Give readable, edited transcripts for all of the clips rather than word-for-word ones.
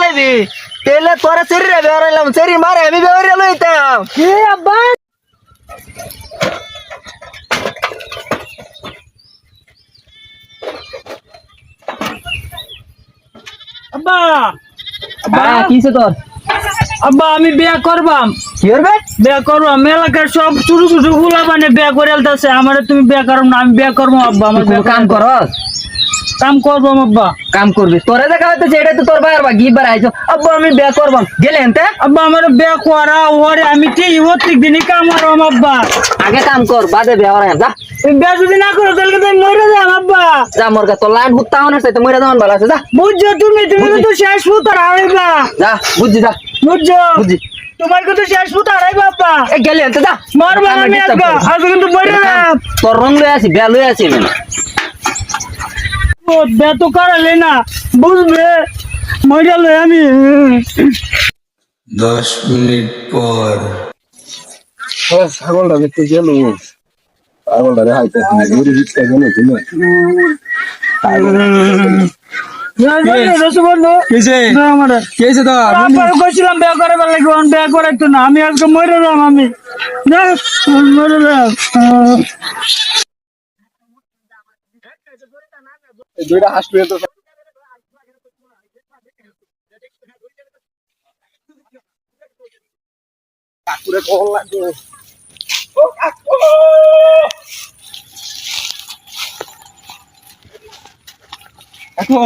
যাবি তেলে তোরা চেরি রে বেড়াইলাম চেরি মারে আমি বেড়ে লইতাম কি আব্বা আব্বা আব্বা কিসে তোর আব্বা আমি বিয়া করবাম কি করবে বিয়া করবাম এলাকার সব ছোট ছোট গুলা মানে বিয়া করে আলতাছে আমারে তুমি বিয়া করো না আমি বিয়া করবো আব্বা আমার তুই কাম করস কাম করবো আব্বা কাম করবি তোরে দেখা হইতেছে এটা তো তোর বাইর বা গিবার আইছো আব্বা আমি বিয়া করবাম গেলে এনতে আব্বা আমার বিয়া করা ওরে আমি ঠিক প্রত্যেক দিনই কাম করবাম আব্বা আগে কাম কর বাদে বিয়া করা যা তুমি বিয়া যদি না করো তাহলে তো আমি মরে যাম আব্বা যা মোর কা তোর লাইন হুত্তা হনের সাথে মইরা যাওয়ান ভালো আছে যা বুঝছো তুমি তুমি তো শেষ ফুতার হারাইবা যা বুঝছি যা বুঝছো বুঝছি তোমার কিন্তু শেষ ফুতার হারাইবা আব্বা এ গেলে এনতে যা মারবা আমি আজকে কিন্তু মরে যাম তোর রং লই আসি বিয়া লই আসি আমি ও বিয়া তো করালে না বুঝবে মরে লই আমি 10 মিনিট পর ছাগলটা দেখতে গেল ছাগলটা দেখাইতে ঘুরে দিতে গেল তুমি আমি আজকে মরে যাম আমি মরে যাম দুইটা হাসপাতাল তো কাকুরে কল লাগবে ও কাকু কাকু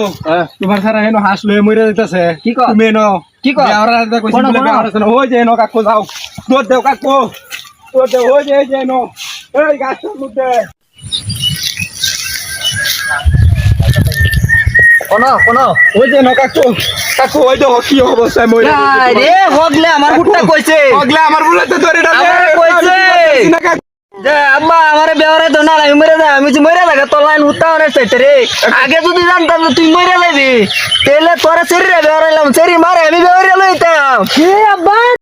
তোমার সারা হেন হাঁস লয়ে মরে যাইতাছে কি কর? তুমি এনো কি কর? বেওরা দা কইছি কোন, বলে কোন? বেওরা শোনো ওই যে এনো কাকু যাও তোর দেও কাকু তোর দেও ওই যে এনো এই গাছটার মধ্যে কোন কোন ওই যে এনো কাকু কাকু ওই যে কি অবস্থা মরে রে হগলে আমার হুটটা কইছে পাগলা আমার বলে তো ধরে ডালে আমারে কইছে। না কাকু যে আম্মা আমারে বেওরে তো না আমি মরে যাই আমি যে মরে লাগা তোর লাইন হুত্তা হনের সাথে রে আগে যদি জানতাম যে তুই মরে যাবি তেলে তোরা চেরি রে বেড়াইলাম চেরি মারে আমি বেড়ে লইতাম কি আব্বা